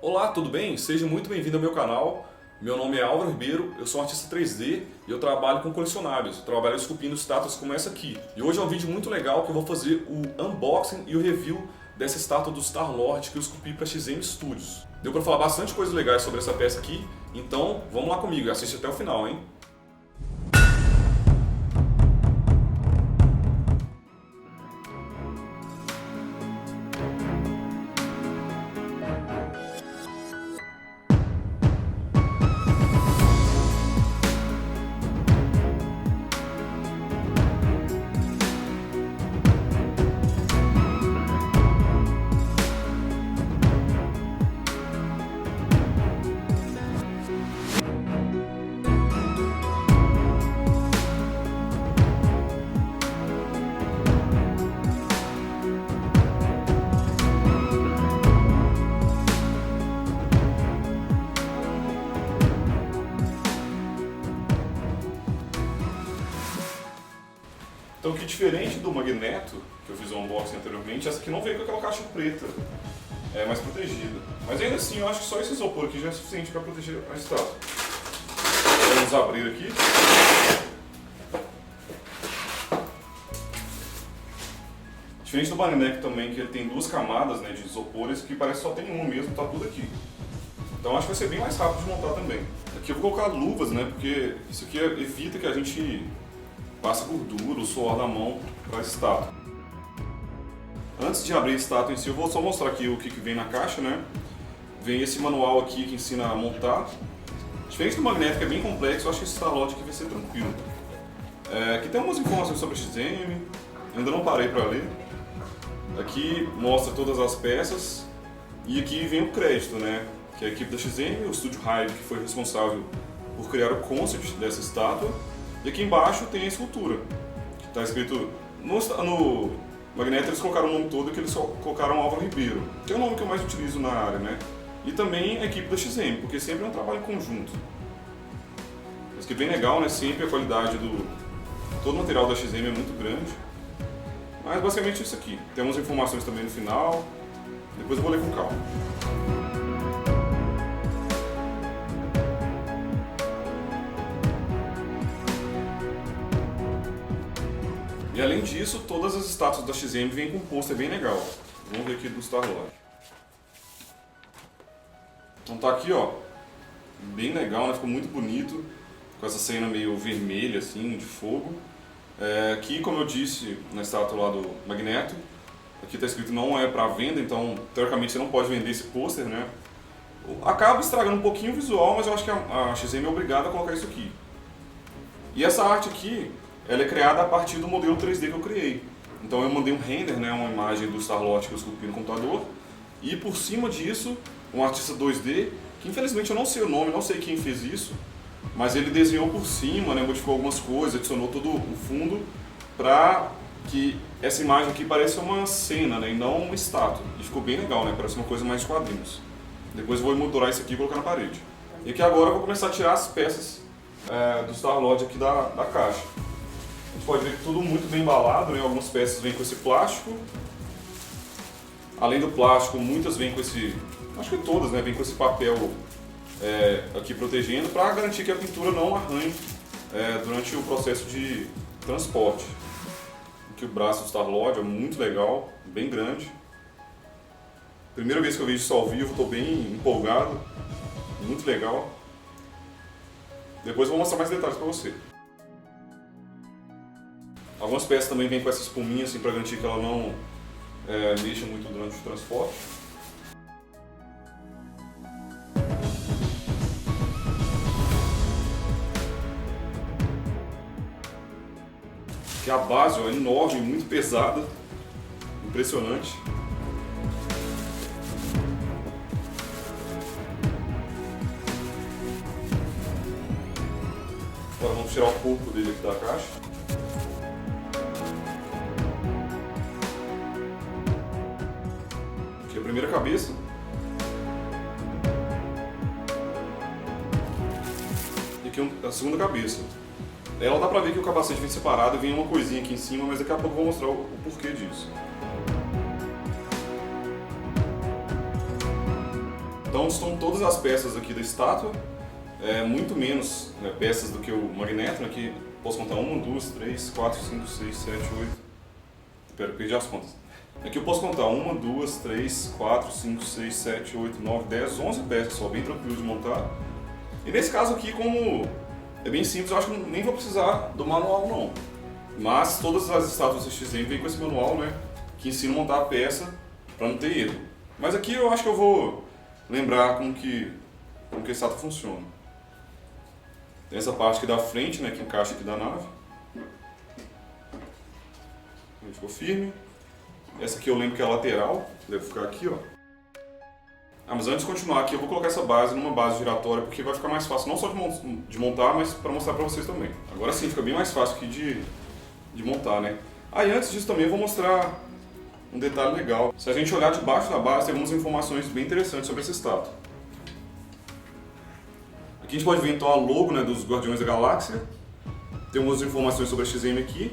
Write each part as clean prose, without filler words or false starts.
Olá, tudo bem? Seja muito bem-vindo ao meu canal. Meu nome é Álvaro Ribeiro, eu sou um artista 3D e eu trabalho com colecionáveis. Eu trabalho esculpindo estátuas como essa aqui. E hoje é um vídeo muito legal que eu vou fazer o unboxing e o review dessa estátua do Star-Lord que eu esculpi para XM Studios. Deu para falar bastante coisas legais sobre essa peça aqui, então vamos lá comigo, assiste até o final, hein? Então, que diferente do Magneto, que eu fiz o unboxing anteriormente, essa aqui não veio com aquela caixa preta, é mais protegida. Mas ainda assim, eu acho que só esse isopor aqui já é suficiente para proteger a estátua. Vamos abrir aqui. Diferente do Magneto também, que ele tem duas camadas, né, de isopores, que parece que só tem uma mesmo, tá tudo aqui. Então acho que vai ser bem mais rápido de montar também. Aqui eu vou colocar luvas, né, porque isso aqui evita que a gente passa gordura, o suor da mão para a estátua. Antes de abrir a estátua em si, eu vou só mostrar aqui o que vem na caixa, né? Vem esse manual aqui que ensina a montar. Diferente do Magneto, que é bem complexo, eu acho que esse Star-Lord aqui vai ser tranquilo. Aqui tem algumas informações sobre a XM, ainda não parei para ler. Aqui mostra todas as peças e aqui vem o crédito, né? Que é a equipe da XM, o Estúdio Hive, que foi responsável por criar o concept dessa estátua. E aqui embaixo tem a escultura, que está escrito... No Magneto eles colocaram o nome todo, que eles só colocaram Álvaro Ribeiro, que é o nome que eu mais utilizo na área, né? E também a equipe da XM, porque sempre é um trabalho em conjunto. Isso aqui é bem legal, né? Sempre a qualidade do... Todo o material da XM é muito grande. Mas basicamente isso aqui. Tem umas informações também no final, depois eu vou ler com calma. E além disso, todas as estátuas da XM vêm com um pôster bem legal. Vamos ver aqui do Star-Lord. Então tá aqui, ó, bem legal, né? Ficou muito bonito, com essa cena meio vermelha, assim, de fogo. Aqui, como eu disse na estátua lá do Magneto, aqui tá escrito não é para venda, então teoricamente você não pode vender esse pôster, né? Acaba estragando um pouquinho o visual, mas eu acho que a XM é obrigada a colocar isso aqui. E essa arte aqui, ela é criada a partir do modelo 3D que eu criei. Então eu mandei um render, né, uma imagem do Star-Lord que eu esculpi no computador, e por cima disso, um artista 2D, que infelizmente eu não sei o nome, não sei quem fez isso, mas ele desenhou por cima, né, modificou algumas coisas, adicionou todo o fundo para que essa imagem aqui pareça uma cena, né, e não uma estátua. E ficou bem legal, né, parece uma coisa mais de quadrinhos. Depois eu vou emoldurar isso aqui e colocar na parede. E aqui agora eu vou começar a tirar as peças do Star-Lord aqui da caixa. A gente pode ver que tudo muito bem embalado, né? Algumas peças vêm com esse plástico. Além do plástico, muitas vêm com esse... Acho que todas, né? Vêm com esse papel aqui protegendo para garantir que a pintura não arranhe durante o processo de transporte. Aqui o braço do Star-Lord é muito legal, bem grande. Primeira vez que eu vejo isso ao vivo, estou bem empolgado. Muito legal. Depois eu vou mostrar mais detalhes para você. Algumas peças também vêm com essa espuminha assim, para garantir que ela não mexa muito durante o transporte. Aqui a base é enorme, muito pesada, impressionante. Agora vamos tirar o corpo dele aqui da caixa. Aqui é a primeira cabeça. E aqui a segunda cabeça. Ela dá pra ver que o capacete vem separado e vem uma coisinha aqui em cima, mas daqui a pouco eu vou mostrar o porquê disso. Então onde estão todas as peças aqui da estátua, muito menos, né, peças do que o Magneto, né, que posso contar 1, 2, 3, 4, 5, 6, 7, 8... Espera, eu perdi as contas. Aqui eu posso contar 1, 2, 3, 4, 5, 6, 7, 8, 9, 10, 11 peças só, bem tranquilo de montar. E nesse caso aqui, como é bem simples, eu acho que nem vou precisar do manual não. Mas todas as estátuas do XM vêm com esse manual, né, que ensina a montar a peça para não ter erro. Mas aqui eu acho que eu vou lembrar como que a estátua funciona. Tem essa parte aqui da frente, né, que encaixa aqui da nave. Ficou firme. Essa aqui eu lembro que é a lateral, deve ficar aqui, ó. Mas antes de continuar aqui, eu vou colocar essa base numa base giratória, porque vai ficar mais fácil, não só de montar, mas para mostrar para vocês também. Agora sim, fica bem mais fácil aqui de montar, né? E antes disso também eu vou mostrar um detalhe legal. Se a gente olhar debaixo da base, tem algumas informações bem interessantes sobre essa estátua. Aqui a gente pode ver então a logo, né, dos Guardiões da Galáxia. Tem algumas informações sobre a XM aqui.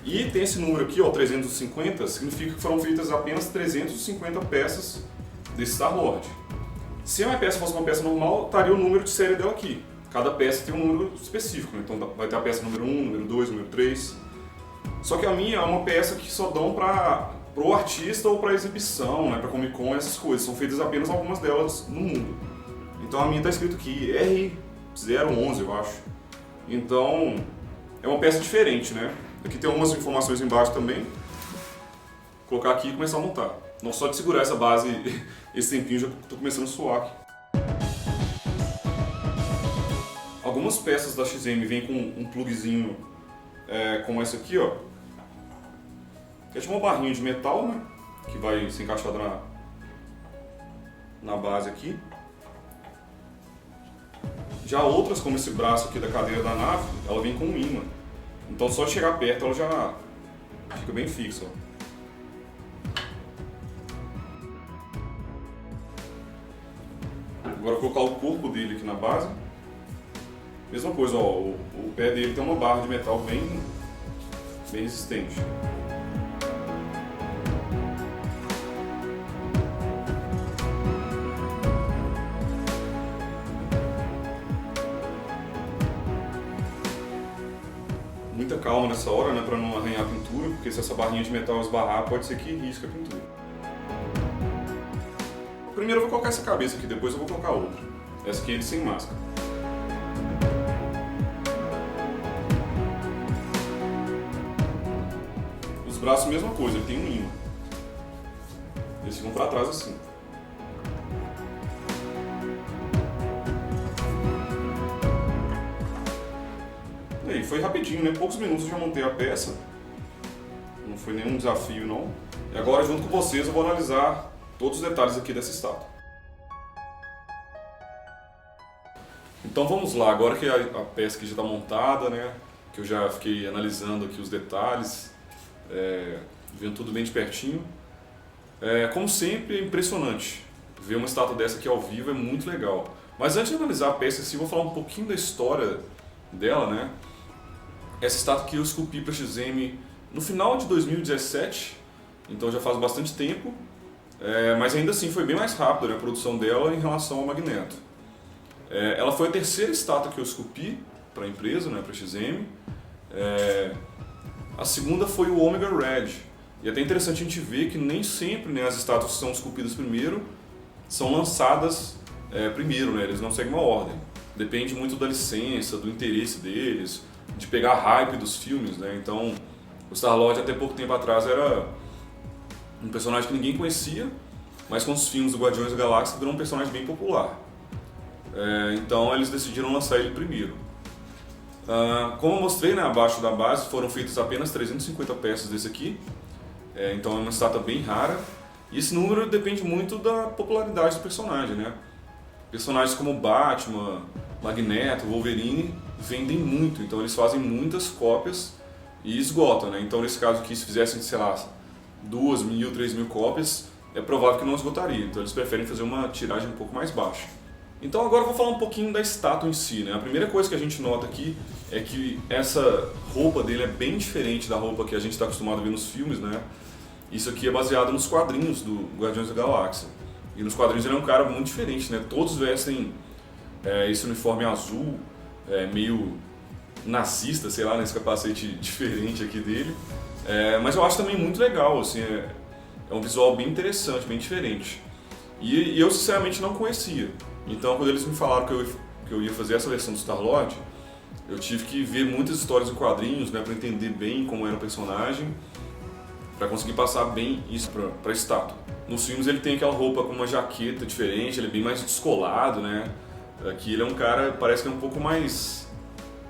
E tem esse número aqui, ó, 350, significa que foram feitas apenas 350 peças desse Star-Lord. Se a minha peça fosse uma peça normal, estaria o número de série dela aqui. Cada peça tem um número específico, né? Então vai ter a peça número 1, número 2, número 3. Só que a minha é uma peça que só dão para o artista ou para exibição, né? Para Comic Con, essas coisas. São feitas apenas algumas delas no mundo. Então a minha está escrito aqui R011, eu acho. Então é uma peça diferente, né? Aqui tem algumas informações embaixo também. Vou colocar aqui e começar a montar. Não só de segurar essa base esse tempinho, já estou começando a suar aqui. Algumas peças da XM vêm com um plugzinho como esse aqui, ó. Que é tipo uma barrinha de metal, né? Que vai ser encaixada na base aqui. Já outras, como esse braço aqui da cadeira da nave, ela vem com um ímã. Então só de chegar perto ela já fica bem fixa. Agora vou colocar o corpo dele aqui na base. Mesma coisa, ó, o pé dele tem uma barra de metal bem resistente. Muita calma nessa hora, né, para não arranhar a pintura, porque se essa barrinha de metal esbarrar, pode ser que risque a pintura. Primeiro eu vou colocar essa cabeça aqui, depois eu vou colocar outra. Essa aqui é ele sem máscara. Os braços, mesma coisa, ele tem um ímã. Eles ficam para trás assim. E aí, foi rapidinho, né? Poucos minutos eu já montei a peça. Não foi nenhum desafio, não. E agora, junto com vocês, eu vou analisar todos os detalhes aqui dessa estátua. Então vamos lá, agora que a peça aqui já está montada, né? Que eu já fiquei analisando aqui os detalhes, vendo tudo bem de pertinho. Como sempre, é impressionante. Ver uma estátua dessa aqui ao vivo é muito legal. Mas antes de analisar a peça, assim, eu vou falar um pouquinho da história dela, né? Essa estátua que eu esculpi para XM no final de 2017, então já faz bastante tempo, mas ainda assim foi bem mais rápida, né, a produção dela em relação ao Magneto. Ela foi a terceira estátua que eu esculpi para a empresa, né, para XM. A segunda foi o Omega Red. E é até interessante a gente ver que nem sempre, né, as estátuas que são esculpidas primeiro são lançadas primeiro, né, eles não seguem uma ordem. Depende muito da licença, do interesse deles, de pegar a hype dos filmes, né? Então, o Star-Lord até pouco tempo atrás era um personagem que ninguém conhecia, mas com os filmes do Guardiões da Galáxia virou um personagem bem popular. Então eles decidiram lançar ele primeiro. Como eu mostrei, né, abaixo da base, foram feitas apenas 350 peças desse aqui, então é uma estátua bem rara, e esse número depende muito da popularidade do personagem, né? Personagens como Batman, Magneto, Wolverine vendem muito, então eles fazem muitas cópias e esgotam, né? Então nesse caso aqui, se fizessem, sei lá, 2.000, 3.000 cópias, é provável que não esgotaria, então eles preferem fazer uma tiragem um pouco mais baixa. Então agora eu vou falar um pouquinho da estátua em si, né? A primeira coisa que a gente nota aqui é que essa roupa dele é bem diferente da roupa que a gente está acostumado a ver nos filmes, né? Isso aqui é baseado nos quadrinhos do Guardiões da Galáxia. E nos quadrinhos ele é um cara muito diferente, né? Todos vestem esse uniforme azul, meio nazista, sei lá, nesse capacete diferente aqui dele. Mas eu acho também muito legal, assim, é um visual bem interessante, bem diferente. E eu sinceramente não conhecia. Então quando eles me falaram que eu ia fazer essa versão do Star-Lord, eu tive que ver muitas histórias em quadrinhos, né, para entender bem como era o personagem, para conseguir passar bem isso para a estátua. Nos filmes ele tem aquela roupa com uma jaqueta diferente, ele é bem mais descolado, né? Aqui ele é um cara, parece que é um pouco mais...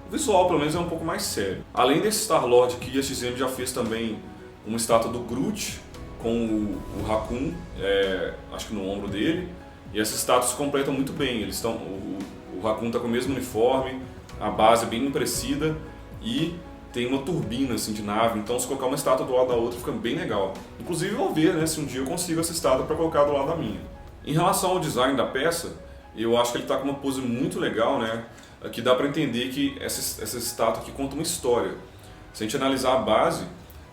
O visual, pelo menos, é um pouco mais sério. Além desse Star-Lord aqui, a XM já fez também uma estátua do Groot com o Raccoon, acho que no ombro dele. E essas estátuas se completam muito bem. Eles estão, o Raccoon está com o mesmo uniforme, a base é bem parecida e tem uma turbina assim, de nave. Então, se colocar uma estátua do lado da outra, fica bem legal. Inclusive, eu vou ver, né, se um dia eu consigo essa estátua para colocar do lado da minha. Em relação ao design da peça, eu acho que ele está com uma pose muito legal, né? Aqui dá para entender que essa estátua aqui conta uma história. Se a gente analisar a base,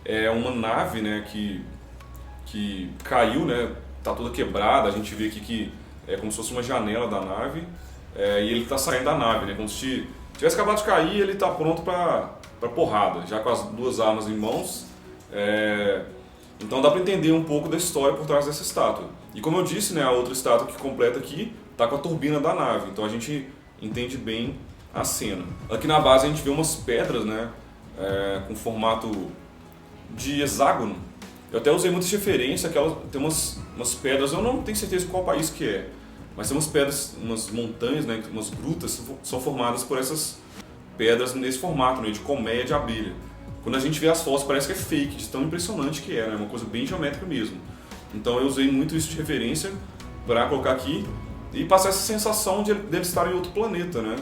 é uma nave, né, que caiu, né, tá toda quebrada. A gente vê aqui que é como se fosse uma janela da nave, e ele está saindo da nave, né, como se tivesse acabado de cair. Ele está pronto para porrada, já com as duas armas em mãos. Então dá para entender um pouco da história por trás dessa estátua. E como eu disse, né, a outra estátua que completa aqui está com a turbina da nave, então a gente entende bem a cena. Aqui na base a gente vê umas pedras, né, com formato de hexágono. Eu até usei muita referência, que tem umas pedras, eu não tenho certeza qual país que é, mas tem umas pedras, umas montanhas, né, umas grutas, são formadas por essas pedras nesse formato, né, de colmeia de abelha. Quando a gente vê as fotos parece que é fake, de tão impressionante que é, né, uma coisa bem geométrica mesmo. Então eu usei muito isso de referência para colocar aqui e passar essa sensação de eles estarem em outro planeta, né?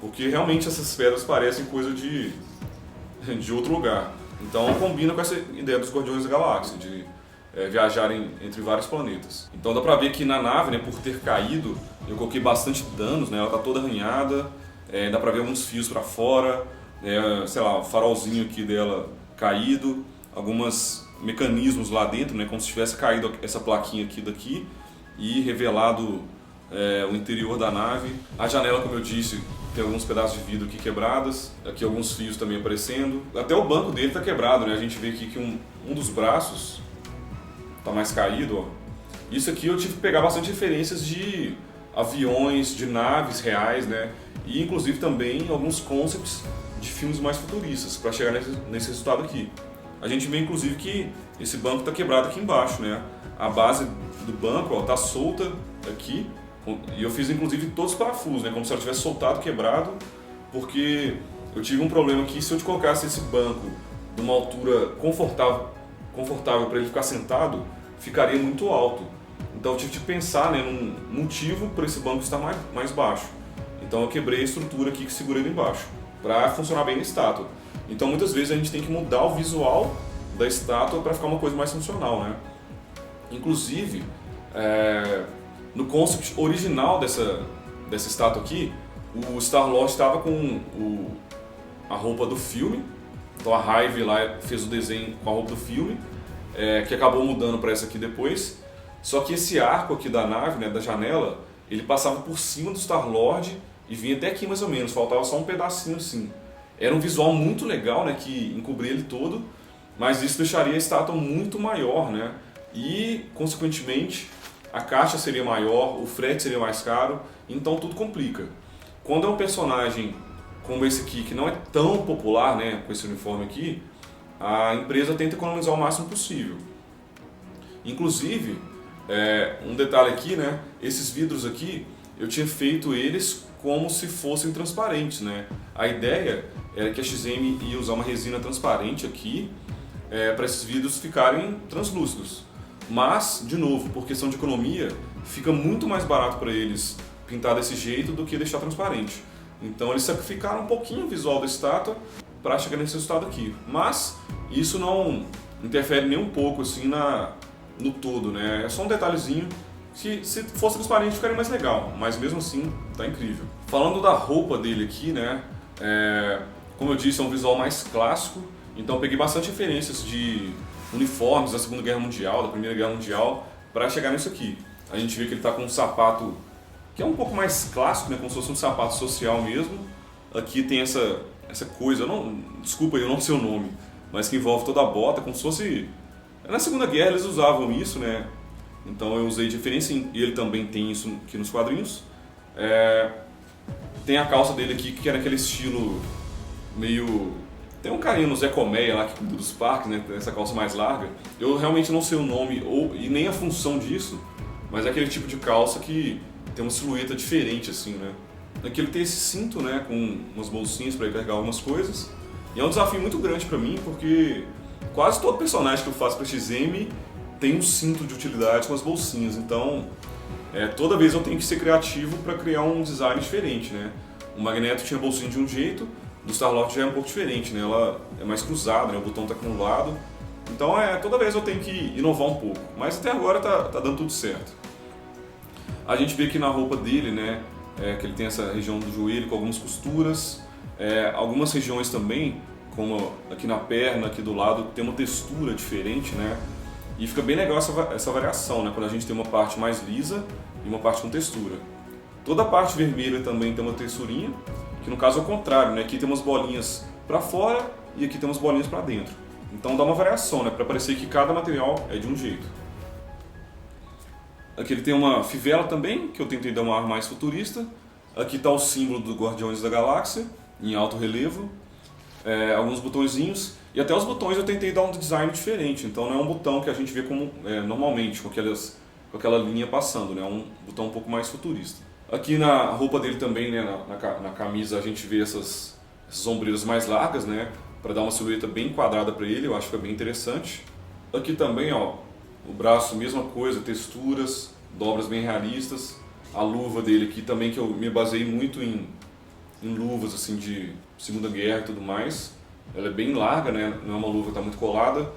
Porque realmente essas pedras parecem coisa de outro lugar. Então combina com essa ideia dos Guardiões da Galáxia, de viajarem entre vários planetas. Então dá pra ver que na nave, né, por ter caído, eu coloquei bastante danos, né? Ela tá toda arranhada, dá pra ver alguns fios pra fora, sei lá, o farolzinho aqui dela caído, alguns mecanismos lá dentro, né, como se tivesse caído essa plaquinha aqui daqui e revelado o interior da nave. A janela, como eu disse, tem alguns pedaços de vidro aqui quebrados, aqui alguns fios também aparecendo. Até o banco dele está quebrado, né? A gente vê aqui que um dos braços está mais caído, ó. Isso aqui eu tive que pegar bastante referências de aviões, de naves reais, né? E inclusive também alguns concepts de filmes mais futuristas para chegar nesse resultado aqui. A gente vê inclusive que esse banco está quebrado aqui embaixo, né? A base do banco está solta aqui, e eu fiz inclusive todos os parafusos, né? Como se ela tivesse soltado, quebrado, porque eu tive um problema que se eu te colocasse esse banco de uma altura confortável para ele ficar sentado, ficaria muito alto. Então eu tive que pensar, né, num motivo para esse banco estar mais baixo. Então eu quebrei a estrutura aqui que segura ele embaixo, para funcionar bem na estátua. Então muitas vezes a gente tem que mudar o visual da estátua para ficar uma coisa mais funcional, né? Inclusive, no concept original dessa estátua aqui, o Star-Lord estava com a roupa do filme. Então a Hive lá fez o desenho com a roupa do filme, que acabou mudando para essa aqui depois. Só que esse arco aqui da nave, né, da janela, ele passava por cima do Star-Lord e vinha até aqui mais ou menos, faltava só um pedacinho assim. Era um visual muito legal, né, que encobria ele todo, mas isso deixaria a estátua muito maior, né? E, consequentemente, a caixa seria maior, o frete seria mais caro, então tudo complica. Quando é um personagem como esse aqui, que não é tão popular, né, com esse uniforme aqui, a empresa tenta economizar o máximo possível. Inclusive, um detalhe aqui, né, esses vidros aqui, eu tinha feito eles como se fossem transparentes, né? A ideia era que a XM ia usar uma resina transparente aqui para esses vidros ficarem translúcidos. Mas, de novo, por questão de economia, fica muito mais barato para eles pintar desse jeito do que deixar transparente. Então eles sacrificaram um pouquinho o visual da estátua para chegar nesse resultado aqui. Mas isso não interfere nem um pouco assim no todo, né? É só um detalhezinho que, se fosse transparente, ficaria mais legal, mas mesmo assim tá incrível. Falando da roupa dele aqui, né? Como eu disse, é um visual mais clássico, então eu peguei bastante referências de uniformes da Segunda Guerra Mundial, da Primeira Guerra Mundial, para chegar nisso aqui. A gente vê que ele está com um sapato que é um pouco mais clássico, né, como se fosse um sapato social mesmo. Aqui tem essa coisa, desculpa, eu não sei o nome, mas que envolve toda a bota, como se fosse... Na Segunda Guerra eles usavam isso, né? Então eu usei de referência e ele também tem isso aqui nos quadrinhos. Tem a calça dele aqui que é naquele estilo meio... Tem um carinha no Zé Colmeia lá que cuida dos parques, né? Essa calça mais larga. Eu realmente não sei o nome e nem a função disso, mas é aquele tipo de calça que tem uma silhueta diferente assim, né? Aqui ele tem esse cinto, né? Com umas bolsinhas para carregar algumas coisas. E é um desafio muito grande para mim porque quase todo personagem que eu faço para XM tem um cinto de utilidade com as bolsinhas. Então, toda vez eu tenho que ser criativo para criar um design diferente, né? O Magneto tinha a bolsinha de um jeito, do Star-Lord já é um pouco diferente, né? Ela é mais cruzada, né? O botão está aqui no lado. Então, toda vez eu tenho que inovar um pouco. Mas até agora tá dando tudo certo. A gente vê aqui na roupa dele, né? Que ele tem essa região do joelho com algumas costuras. Algumas regiões também, como aqui na perna, aqui do lado, tem uma textura diferente, né? E fica bem legal essa variação, né? Quando a gente tem uma parte mais lisa e uma parte com textura. Toda a parte vermelha também tem uma texturinha, que no caso é o contrário, né? Aqui tem umas bolinhas para fora e aqui tem umas bolinhas para dentro. Então dá uma variação, né? Para parecer que cada material é de um jeito. Aqui ele tem uma fivela também, que eu tentei dar uma ar mais futurista. Aqui está o símbolo do Guardiões da Galáxia, em alto relevo. Alguns botõezinhos. E até os botões eu tentei dar um design diferente. Então não é um botão que a gente vê como normalmente, com aquela linha passando. Né? É um botão um pouco mais futurista. Aqui na roupa dele também, né? na camisa, a gente vê essas ombreiras mais largas, né? Para dar uma silhueta bem quadrada para ele. Eu acho que é bem interessante. Aqui também, ó, o braço, mesma coisa, texturas, dobras bem realistas. A luva dele aqui também, que eu me baseei muito em luvas assim de Segunda Guerra e tudo mais. Ela é bem larga, né? Não é uma luva que está muito colada.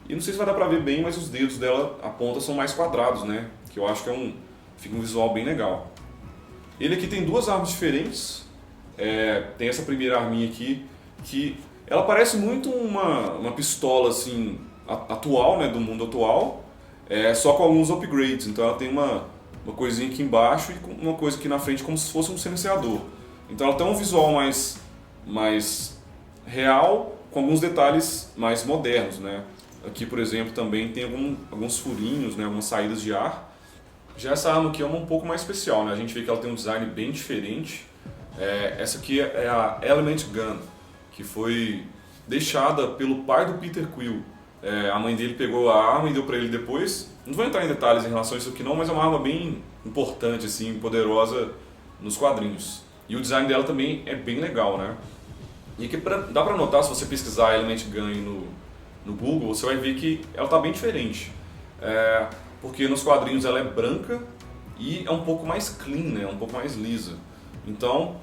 E não sei se vai dar pra ver bem, mas os dedos dela, a ponta, são mais quadrados, né? Que eu acho que fica um visual bem legal. Ele aqui tem duas armas diferentes. Tem essa primeira arminha aqui, que ela parece muito uma pistola assim, atual, né? Do mundo atual. Só com alguns upgrades. Então ela tem uma coisinha aqui embaixo e uma coisa aqui na frente como se fosse um silenciador. Então ela tem um visual mais real, com alguns detalhes mais modernos, né? Aqui, por exemplo, também tem alguns furinhos, né? Algumas saídas de ar. Já essa arma aqui é um pouco mais especial, né? A gente vê que ela tem um design bem diferente. Essa aqui é a Element Gun, que foi deixada pelo pai do Peter Quill. A mãe dele pegou a arma e deu para ele depois. Não vou entrar em detalhes em relação a isso aqui não, mas é uma arma bem importante, assim, poderosa nos quadrinhos. E o design dela também é bem legal, né? E aqui dá pra notar, se você pesquisar Element Gun no Google, você vai ver que ela tá bem diferente. Porque nos quadrinhos ela é branca e é um pouco mais clean, né? Um pouco mais lisa. Então,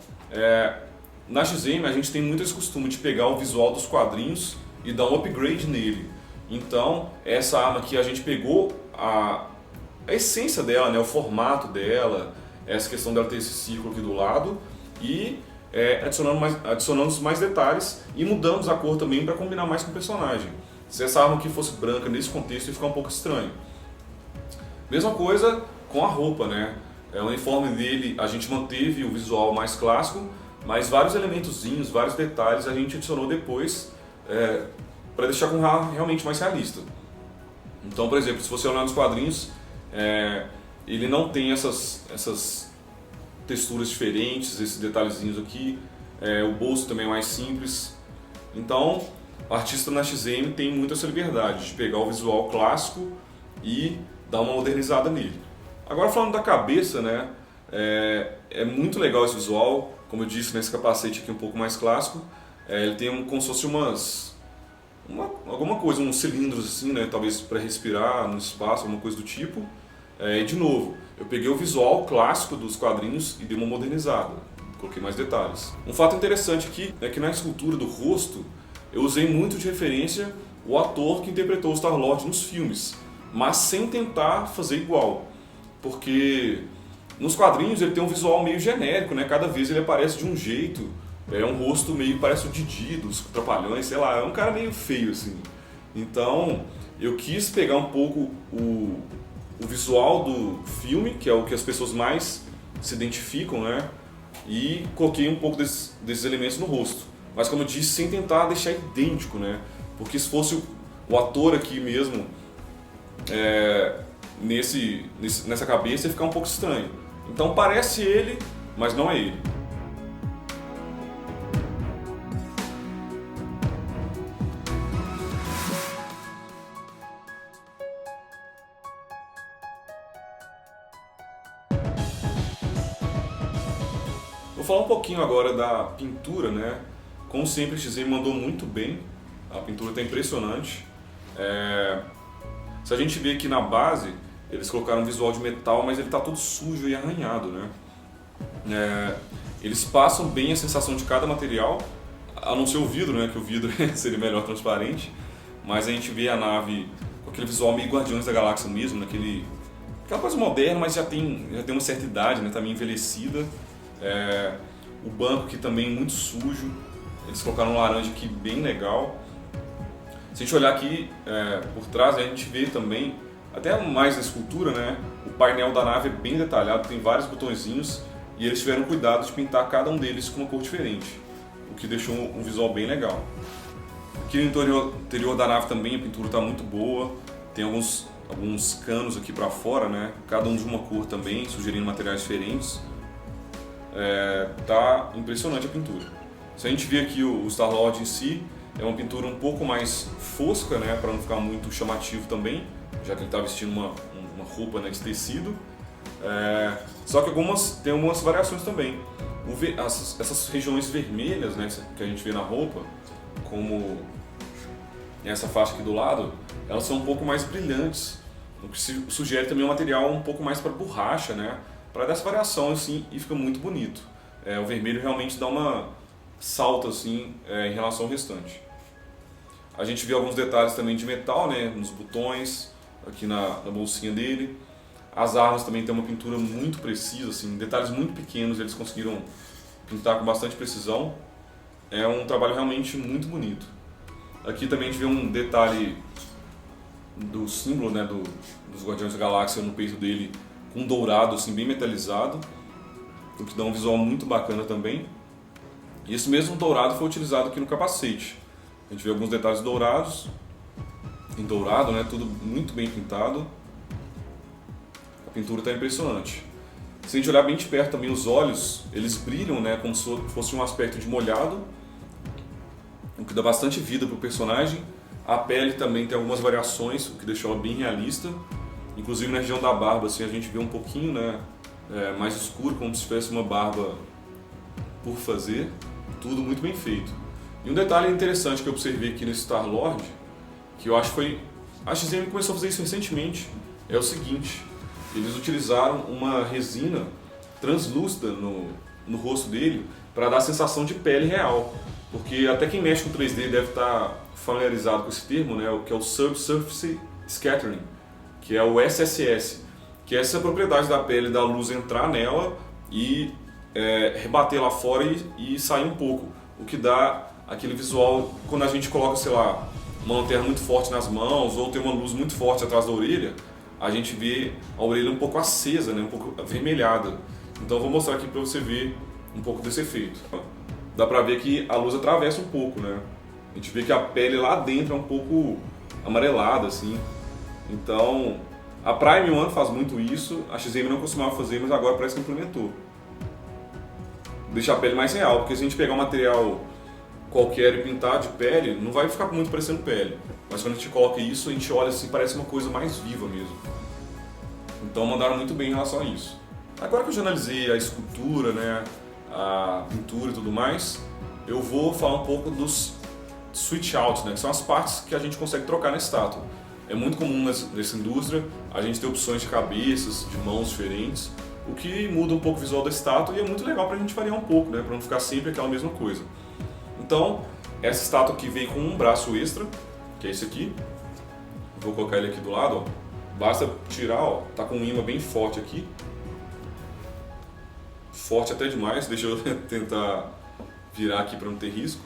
na XM a gente tem muito esse costume de pegar o visual dos quadrinhos e dar um upgrade nele. Então, essa arma aqui a gente pegou a essência dela, né? O formato dela, essa questão dela ter esse círculo aqui do lado e adicionamos mais detalhes e mudamos a cor também para combinar mais com o personagem. Se essa arma aqui fosse branca nesse contexto ia ficar um pouco estranho. Mesma coisa com a roupa, né? O uniforme dele a gente manteve o visual mais clássico, mas vários elementozinhos, vários detalhes a gente adicionou depois para deixar com realmente mais realista. Então, por exemplo, se você olhar nos quadrinhos, ele não tem essas texturas diferentes, esses detalhezinhos aqui. O bolso também é mais simples. Então, o artista na XM tem muita essa liberdade de pegar o visual clássico e dar uma modernizada nele. Agora falando da cabeça, né? É muito legal esse visual. Como eu disse, nesse capacete aqui um pouco mais clássico, ele tem como se fosse alguma coisa, uns cilindros assim, né? Talvez para respirar no espaço, alguma coisa do tipo. E de novo, eu peguei o visual clássico dos quadrinhos e dei uma modernizada, coloquei mais detalhes. Um fato interessante aqui é que na escultura do rosto eu usei muito de referência o ator que interpretou o Star-Lord nos filmes, mas sem tentar fazer igual, porque nos quadrinhos ele tem um visual meio genérico, né? Cada vez ele aparece de um jeito, um rosto meio, parece o Didi dos Trapalhões, sei lá, é um cara meio feio assim. Então eu quis pegar um pouco o visual do filme, que é o que as pessoas mais se identificam, né? E coloquei um pouco desses elementos no rosto. Mas como eu disse, sem tentar deixar idêntico, né? Porque se fosse o ator aqui mesmo, nessa cabeça, ia ficar um pouco estranho. Então parece ele, mas não é ele. Vou falar um pouquinho agora da pintura, né? Como sempre, a XM mandou muito bem. A pintura está impressionante. Se a gente vê aqui na base, eles colocaram um visual de metal, mas ele está todo sujo e arranhado, né? Eles passam bem a sensação de cada material, a não ser o vidro, né? Que o vidro seria melhor transparente. Mas a gente vê a nave com aquele visual meio Guardiões da Galáxia mesmo, aquela coisa moderna, mas já tem uma certa idade, né? Tá meio envelhecida. O banco aqui também muito sujo, eles colocaram um laranja aqui bem legal. Se a gente olhar aqui por trás, a gente vê também, até mais na escultura, né? O painel da nave é bem detalhado, tem vários botõezinhos e eles tiveram cuidado de pintar cada um deles com uma cor diferente, o que deixou um visual bem legal. Aqui no interior da nave também a pintura está muito boa, tem alguns canos aqui para fora, né? Cada um de uma cor também, sugerindo materiais diferentes. Tá impressionante a pintura. Se a gente ver aqui o Star-Lord em si, é uma pintura um pouco mais fosca, né, para não ficar muito chamativo também, já que ele está vestindo uma roupa, né, de tecido. Só que tem algumas variações também. Essas regiões vermelhas, né, que a gente vê na roupa, como essa faixa aqui do lado, elas são um pouco mais brilhantes, o que sugere também um material um pouco mais para borracha, né, para dar essa variação assim, e fica muito bonito. O vermelho realmente dá uma salta assim, em relação ao restante. A gente vê alguns detalhes também de metal, né, nos botões, aqui na bolsinha dele. As armas também tem uma pintura muito precisa, assim, detalhes muito pequenos eles conseguiram pintar com bastante precisão. É um trabalho realmente muito bonito. Aqui também a gente vê um detalhe do símbolo, né, dos Guardiões da Galáxia no peito dele, com dourado, assim, bem metalizado, o que dá um visual muito bacana também. E esse mesmo dourado foi utilizado aqui no capacete. A gente vê alguns detalhes dourados, em dourado, né, tudo muito bem pintado. A pintura está impressionante. Se a gente olhar bem de perto também, os olhos, eles brilham, né, como se fosse um aspecto de molhado, o que dá bastante vida para o personagem. A pele também tem algumas variações, o que deixou ela bem realista. Inclusive na região da barba, assim, a gente vê um pouquinho, né, mais escuro, como se tivesse uma barba por fazer. Tudo muito bem feito. E um detalhe interessante que eu observei aqui no Star-Lord, que eu acho que foi... A XM começou a fazer isso recentemente, é o seguinte: eles utilizaram uma resina translúcida no rosto dele para dar a sensação de pele real. Porque até quem mexe com 3D deve estar familiarizado com esse termo, né, que é o Subsurface Scattering, que é o SSS, que é essa propriedade da pele da luz entrar nela e rebater lá fora e sair um pouco, o que dá aquele visual quando a gente coloca, sei lá, uma lanterna muito forte nas mãos ou tem uma luz muito forte atrás da orelha, a gente vê a orelha um pouco acesa, né, um pouco avermelhada. Então eu vou mostrar aqui para você ver um pouco desse efeito. Dá pra ver que a luz atravessa um pouco, né? A gente vê que a pele lá dentro é um pouco amarelada, assim. Então, a Prime One faz muito isso, a XM não costumava fazer, mas agora parece que implementou. Deixa a pele mais real, porque se a gente pegar um material qualquer e pintar de pele, não vai ficar muito parecendo pele. Mas quando a gente coloca isso, a gente olha assim, parece uma coisa mais viva mesmo. Então mandaram muito bem em relação a isso. Agora que eu já analisei a escultura, né, a pintura e tudo mais, eu vou falar um pouco dos switch outs, né, que são as partes que a gente consegue trocar na estátua. É muito comum nessa indústria a gente ter opções de cabeças, de mãos diferentes, o que muda um pouco o visual da estátua e é muito legal pra gente variar um pouco, né, pra não ficar sempre aquela mesma coisa. Então, essa estátua aqui vem com um braço extra, que é esse aqui. Vou colocar ele aqui do lado, ó. Basta tirar, ó, tá com um imã bem forte aqui. Forte até demais, deixa eu tentar virar aqui para não ter risco.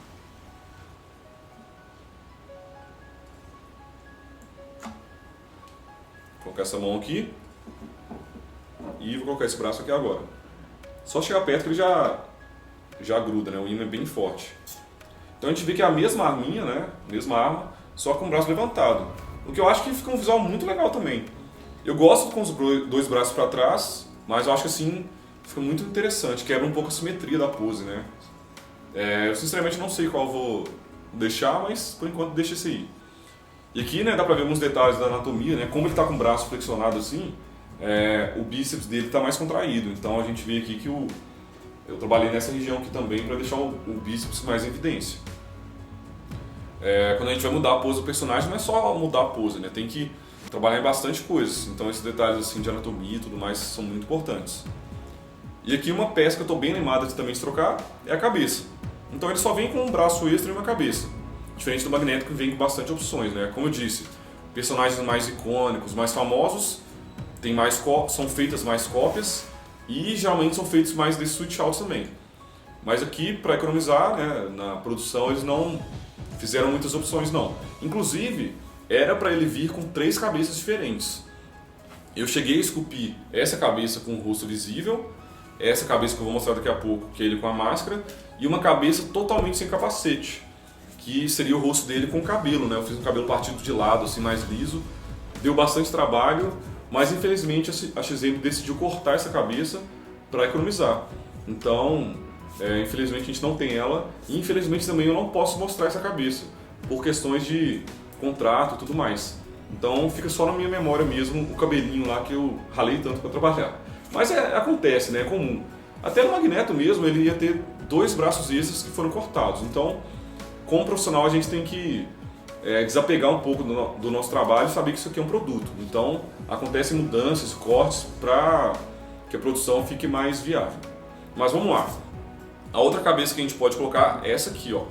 Vou colocar essa mão aqui, e vou colocar esse braço aqui agora. Só chegar perto que ele já gruda, né? O ímã é bem forte. Então a gente vê que é a mesma arminha, né? Mesma arma, só com o braço levantado. O que eu acho que fica um visual muito legal também. Eu gosto com os dois braços para trás, mas eu acho que assim fica muito interessante, quebra um pouco a simetria da pose, né? Eu sinceramente não sei qual eu vou deixar, mas por enquanto deixa esse aí. E aqui, né, dá pra ver alguns detalhes da anatomia, né? Como ele tá com o braço flexionado assim, o bíceps dele tá mais contraído. Então a gente vê aqui que eu trabalhei nessa região aqui também para deixar o bíceps mais em evidência. Quando a gente vai mudar a pose do personagem, não é só mudar a pose, né? Tem que trabalhar em bastante coisas. Então esses detalhes assim de anatomia e tudo mais são muito importantes. E aqui uma peça que eu estou bem animada de também trocar é a cabeça. Então ele só vem com um braço extra e uma cabeça. Diferente do Magneto, que vem com bastante opções, né? Como eu disse, personagens mais icônicos, mais famosos, são feitas mais cópias e geralmente são feitos mais desse switch out também. Mas aqui, para economizar, né, na produção, eles não fizeram muitas opções não. Inclusive, era para ele vir com 3 cabeças diferentes. Eu cheguei a esculpir essa cabeça com o rosto visível, essa cabeça que eu vou mostrar daqui a pouco, que é ele com a máscara, e uma cabeça totalmente sem capacete, que seria o rosto dele com o cabelo, né? Eu fiz um cabelo partido de lado, assim, mais liso, deu bastante trabalho, mas infelizmente a XM decidiu cortar essa cabeça para economizar. Então, infelizmente a gente não tem ela, e infelizmente também eu não posso mostrar essa cabeça, por questões de contrato e tudo mais. Então fica só na minha memória mesmo o cabelinho lá que eu ralei tanto para trabalhar. Mas acontece, né? É comum. Até no Magneto mesmo, ele ia ter 2 braços extras que foram cortados. Então, como profissional, a gente tem que desapegar um pouco do nosso trabalho e saber que isso aqui é um produto. Então, acontecem mudanças, cortes, para que a produção fique mais viável. Mas vamos lá. A outra cabeça que a gente pode colocar é essa aqui, ó,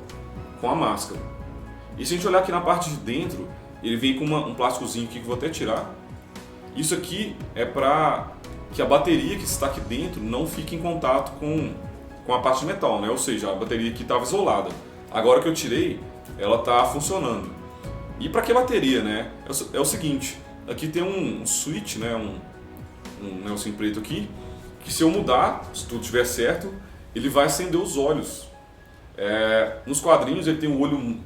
com a máscara. E se a gente olhar aqui na parte de dentro, ele vem com um plásticozinho aqui que eu vou até tirar. Isso aqui é para que a bateria que está aqui dentro não fique em contato com a parte de metal, né? Ou seja, a bateria aqui estava isolada. Agora que eu tirei, ela está funcionando. E para que bateria, né? É o seguinte, aqui tem um switch, né? Um negocinho preto aqui, que se eu mudar, se tudo estiver certo, ele vai acender os olhos. Nos quadrinhos ele tem o olho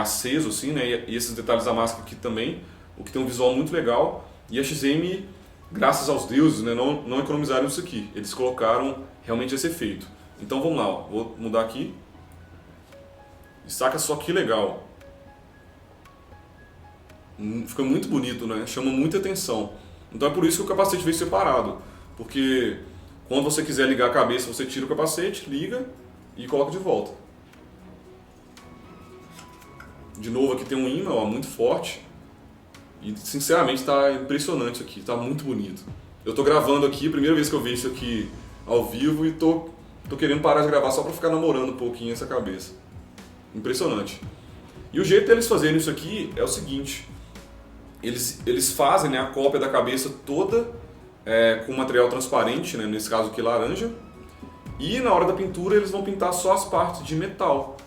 aceso, assim, né? E esses detalhes da máscara aqui também, o que tem um visual muito legal. E a XM, graças aos deuses, né, não economizaram isso aqui. Eles colocaram realmente esse efeito. Então vamos lá, ó. Vou mudar aqui. E saca só que legal. Fica muito bonito, né? Chama muita atenção. Então é por isso que o capacete veio separado. Porque quando você quiser ligar a cabeça, você tira o capacete, liga e coloca de volta. De novo, aqui tem um ímã, ó, muito forte. E sinceramente está impressionante aqui, está muito bonito. Eu estou gravando aqui, primeira vez que eu vejo isso aqui ao vivo e tô querendo parar de gravar só para ficar namorando um pouquinho essa cabeça. Impressionante. E o jeito deles fazerem isso aqui é o seguinte: eles fazem, né, a cópia da cabeça toda com material transparente, né, nesse caso aqui laranja, e na hora da pintura eles vão pintar só as partes de metal,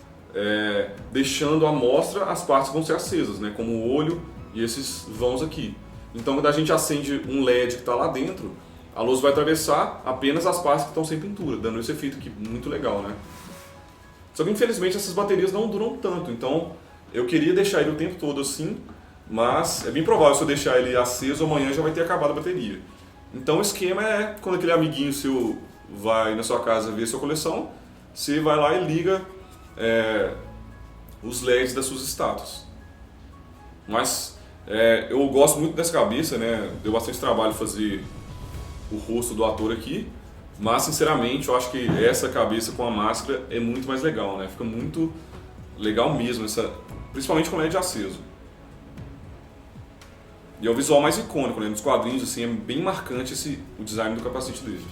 deixando à mostra as partes que vão ser acesas, né, como o olho e esses vãos aqui. Então quando a gente acende um LED que está lá dentro, a luz vai atravessar apenas as partes que estão sem pintura, dando esse efeito aqui muito legal, né? Só que infelizmente essas baterias não duram tanto, então eu queria deixar ele o tempo todo assim, mas é bem provável se eu deixar ele aceso, amanhã já vai ter acabado a bateria. Então o esquema é, quando aquele amiguinho seu vai na sua casa ver sua coleção, você vai lá e liga os LEDs das suas estátuas. Mas eu gosto muito dessa cabeça, né? Deu bastante trabalho fazer o rosto do ator aqui, mas sinceramente eu acho que essa cabeça com a máscara é muito mais legal, né? Fica muito legal mesmo, principalmente com LED aceso. E é o visual mais icônico, né? Nos quadrinhos assim, é bem marcante o design do capacete dele.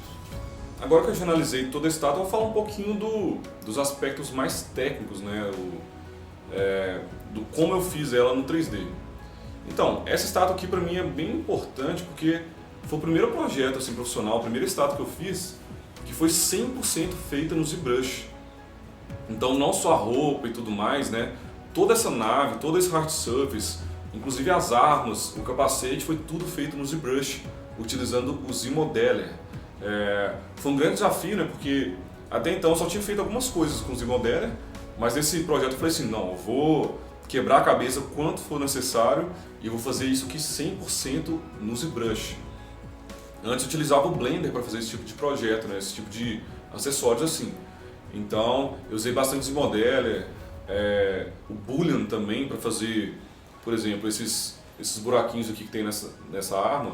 Agora que eu já analisei toda a estátua, eu vou falar um pouquinho dos aspectos mais técnicos, né? Do como eu fiz ela no 3D. Então, essa estátua aqui pra mim é bem importante porque foi o primeiro projeto assim, profissional, a primeira estátua que eu fiz que foi 100% feita no ZBrush. Então não só a roupa e tudo mais, né? Toda essa nave, todo esse hard surface, inclusive as armas, o capacete, foi tudo feito no ZBrush, utilizando o Z-Modeler. Foi um grande desafio, né, porque até então eu só tinha feito algumas coisas com o Z-Modeler, mas nesse projeto eu falei assim, não, eu vou quebrar a cabeça quanto for necessário e eu vou fazer isso aqui 100% no ZBrush. Antes eu utilizava o Blender para fazer esse tipo de projeto, né, esse tipo de acessórios assim. Então eu usei bastante Z-Modeler, o Boolean também para fazer, por exemplo, esses buraquinhos aqui que tem nessa arma,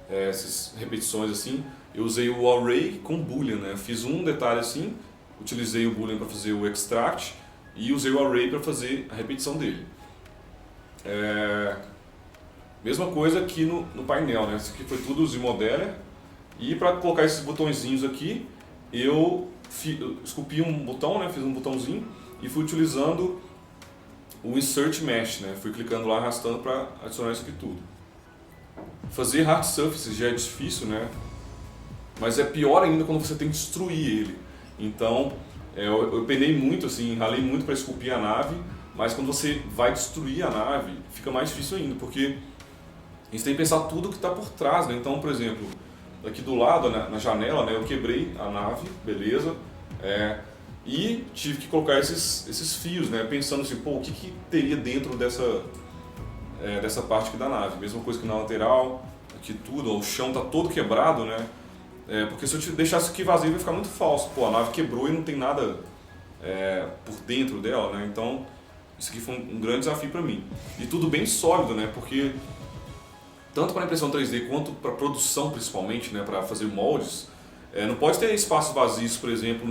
essas repetições assim. Eu usei o Array com Boolean, né? Fiz um detalhe assim, utilizei o Boolean para fazer o extract e usei o Array para fazer a repetição dele. Mesma coisa aqui no painel, né? Isso aqui foi tudo o Z-Modeler. E para colocar esses botõezinhos aqui, eu esculpi um botão, né? Fiz um botãozinho e fui utilizando o Insert Mesh, né? Fui clicando lá, arrastando para adicionar isso aqui tudo. Fazer hard surfaces já é difícil, né? Mas é pior ainda quando você tem que destruir ele. Então, eu penei muito, assim, ralei muito para esculpir a nave, mas quando você vai destruir a nave, fica mais difícil ainda, porque a gente tem que pensar tudo que está por trás, né? Então, por exemplo, aqui do lado, na janela, né, eu quebrei a nave, beleza, e tive que colocar esses fios, né, pensando assim, pô, o que teria dentro dessa parte aqui da nave? Mesma coisa que na lateral, aqui tudo, ó, o chão está todo quebrado, né? Porque se eu te deixasse aqui vazio vai ficar muito falso. Pô, a nave quebrou e não tem nada por dentro dela, né? Então isso aqui foi um grande desafio para mim. E tudo bem sólido, né? Porque tanto para impressão 3D quanto para produção principalmente, né? Para fazer moldes, não pode ter espaços vazios, por exemplo,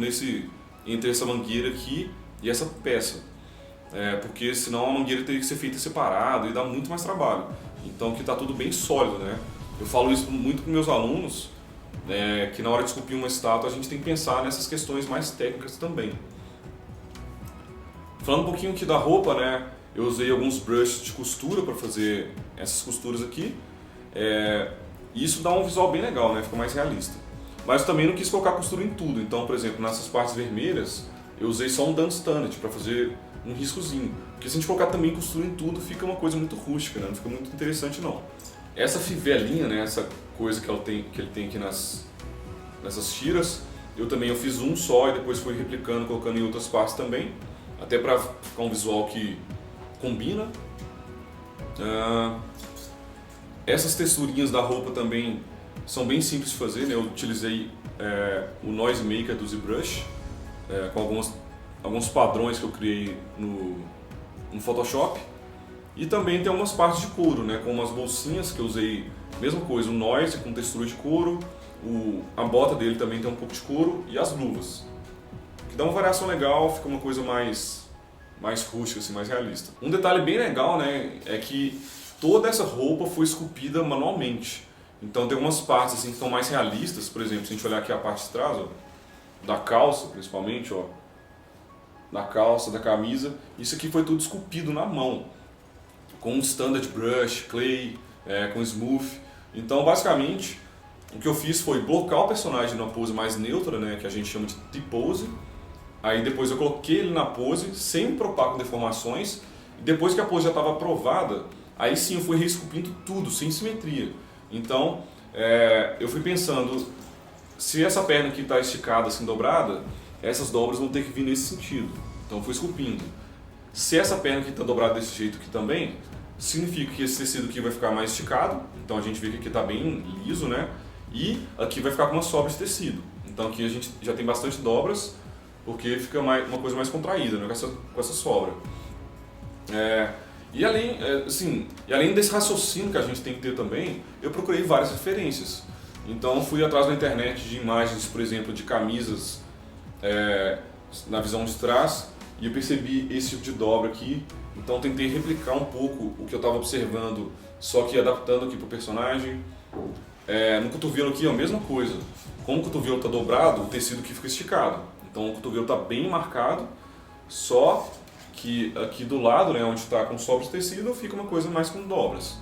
entre essa mangueira aqui e essa peça. Porque senão a mangueira teria que ser feita separado e dá muito mais trabalho. Então aqui está tudo bem sólido, né? Eu falo isso muito com meus alunos, que na hora de esculpir uma estátua a gente tem que pensar nessas questões mais técnicas também. Falando um pouquinho aqui da roupa, né, eu usei alguns brushes de costura para fazer essas costuras aqui, e isso dá um visual bem legal, né, fica mais realista. Mas eu também não quis colocar costura em tudo, então, por exemplo, nessas partes vermelhas eu usei só um done standard para fazer um riscozinho, porque se a gente colocar também costura em tudo fica uma coisa muito rústica, né, não fica muito interessante não. Essa fivelinha, né, essa coisa que ele tem aqui nessas tiras, eu fiz um só e depois fui replicando, colocando em outras partes também, até para ficar um visual que combina. Essas texturinhas da roupa também são bem simples de fazer, né? Eu utilizei o Noise Maker do ZBrush, com alguns padrões que eu criei no Photoshop. E também tem umas partes de couro, né, com umas bolsinhas que eu usei, mesma coisa, o Noise com textura de couro, a bota dele também tem um pouco de couro e as luvas. Que dá uma variação legal, fica uma coisa mais rústica, assim, mais realista. Um detalhe bem legal, né, é que toda essa roupa foi esculpida manualmente. Então tem algumas partes assim, que estão mais realistas, por exemplo, se a gente olhar aqui a parte de trás, ó, da calça principalmente, ó, da calça, da camisa, isso aqui foi tudo esculpido na mão, com standard brush, clay, com smooth. Então basicamente o que eu fiz foi blocar o personagem numa pose mais neutra, né, que a gente chama de T-pose. Aí depois eu coloquei ele na pose sem me preocupar com deformações. E depois que a pose já estava aprovada, aí sim eu fui reesculpindo tudo, sem simetria. Então eu fui pensando, se essa perna aqui está esticada, assim, dobrada, essas dobras vão ter que vir nesse sentido. Então eu fui esculpindo. Se essa perna aqui está dobrada desse jeito aqui também, significa que esse tecido aqui vai ficar mais esticado. Então a gente vê que aqui está bem liso, né? E aqui vai ficar com uma sobra de tecido. Então aqui a gente já tem bastante dobras, porque fica uma coisa mais contraída, né? com essa sobra. E além desse raciocínio que a gente tem que ter também, eu procurei várias referências. Então fui atrás na internet de imagens, por exemplo, de camisas na visão de trás, e eu percebi esse tipo de dobra aqui. Então tentei replicar um pouco o que eu estava observando, só que adaptando aqui para o personagem. No cotovelo aqui é a mesma coisa. Como o cotovelo está dobrado, o tecido aqui fica esticado. Então o cotovelo está bem marcado, só que aqui do lado, né, onde está com sobras de tecido, fica uma coisa mais com dobras.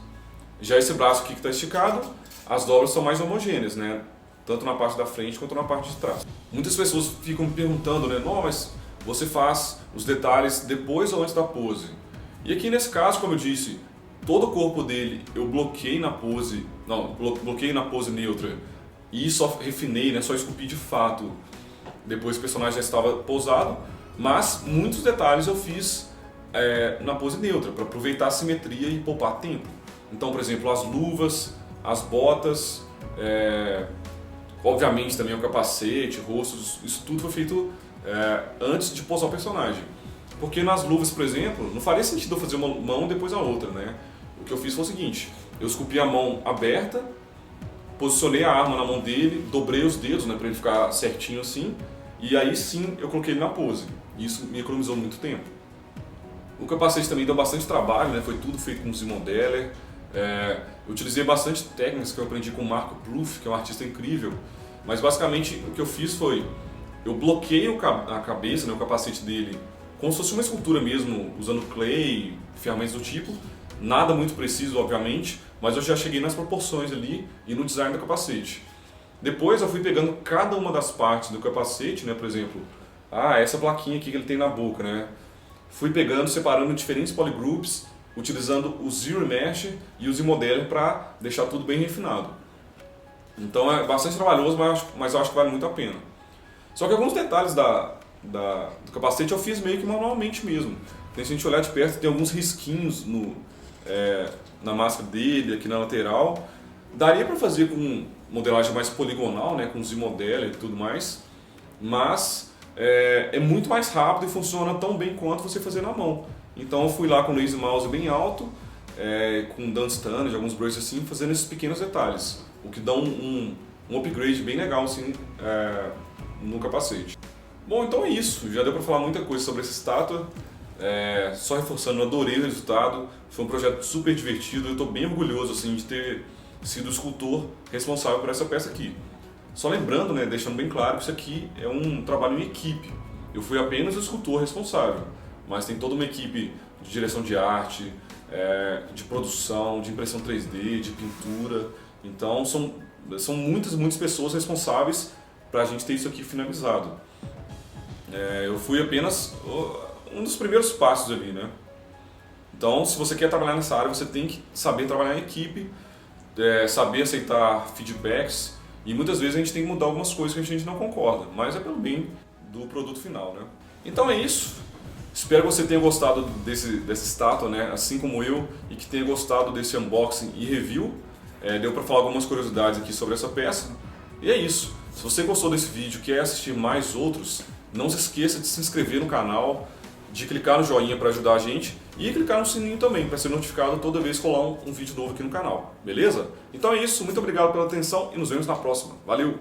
Já esse braço aqui que está esticado, as dobras são mais homogêneas, né, tanto na parte da frente quanto na parte de trás. Muitas pessoas ficam me perguntando, né, não, mas você faz os detalhes depois ou antes da pose? E aqui nesse caso, como eu disse, todo o corpo dele eu bloqueei na pose, não, bloqueei na pose neutra e só refinei, né, só esculpi de fato depois que o personagem já estava pousado, mas muitos detalhes eu fiz na pose neutra, para aproveitar a simetria e poupar tempo. Então, por exemplo, as luvas, as botas, obviamente também o capacete, rostos, isso tudo foi feito antes de posar o personagem. Porque nas luvas, por exemplo, não faria sentido eu fazer uma mão depois a outra, né? O que eu fiz foi o seguinte, eu esculpi a mão aberta, posicionei a arma na mão dele, dobrei os dedos, né, para ele ficar certinho assim, e aí sim eu coloquei ele na pose. Isso me economizou muito tempo. O capacete também deu bastante trabalho, né? Foi tudo feito com Z-Modeler. Eu utilizei bastante técnicas que eu aprendi com o Marco Plouffe, que é um artista incrível, mas basicamente o que eu fiz foi, eu bloqueei a cabeça, né, o capacete dele, como se fosse uma escultura mesmo, usando clay, ferramentas do tipo, nada muito preciso, obviamente, mas eu já cheguei nas proporções ali e no design do capacete. Depois eu fui pegando cada uma das partes do capacete, né, por exemplo, essa plaquinha aqui que ele tem na boca, né, fui pegando, separando diferentes polygroups, utilizando o Zero Mesh e o Z-Modeler para deixar tudo bem refinado. Então é bastante trabalhoso, mas eu acho que vale muito a pena. Só que alguns detalhes do capacete eu fiz meio que manualmente mesmo. Se a gente olhar de perto, tem alguns risquinhos na máscara dele, aqui na lateral. Daria para fazer com modelagem mais poligonal, né, com Z-Modeler e tudo mais, mas é muito mais rápido e funciona tão bem quanto você fazer na mão. Então eu fui lá com o laser mouse bem alto, com dano standard, alguns brushes assim, fazendo esses pequenos detalhes, o que dá um upgrade bem legal assim, no capacete. Bom, então é isso, já deu para falar muita coisa sobre essa estátua, só reforçando, eu adorei o resultado, foi um projeto super divertido, eu estou bem orgulhoso assim, de ter sido o escultor responsável por essa peça aqui. Só lembrando, né, deixando bem claro que isso aqui é um trabalho em equipe, eu fui apenas o escultor responsável, mas tem toda uma equipe de direção de arte, de produção, de impressão 3D, de pintura, então são muitas pessoas responsáveis para a gente ter isso aqui finalizado. Eu fui apenas um dos primeiros passos ali, né? Então, se você quer trabalhar nessa área, você tem que saber trabalhar em equipe, saber aceitar feedbacks, e muitas vezes a gente tem que mudar algumas coisas que a gente não concorda, mas é pelo bem do produto final, né? Então é isso. Espero que você tenha gostado dessa estátua, né? Assim como eu, e que tenha gostado desse unboxing e review. Deu para falar algumas curiosidades aqui sobre essa peça. E é isso. Se você gostou desse vídeo e quer assistir mais outros, não se esqueça de se inscrever no canal, de clicar no joinha para ajudar a gente e clicar no sininho também para ser notificado toda vez que rolar um vídeo novo aqui no canal, beleza? Então é isso, muito obrigado pela atenção e nos vemos na próxima. Valeu!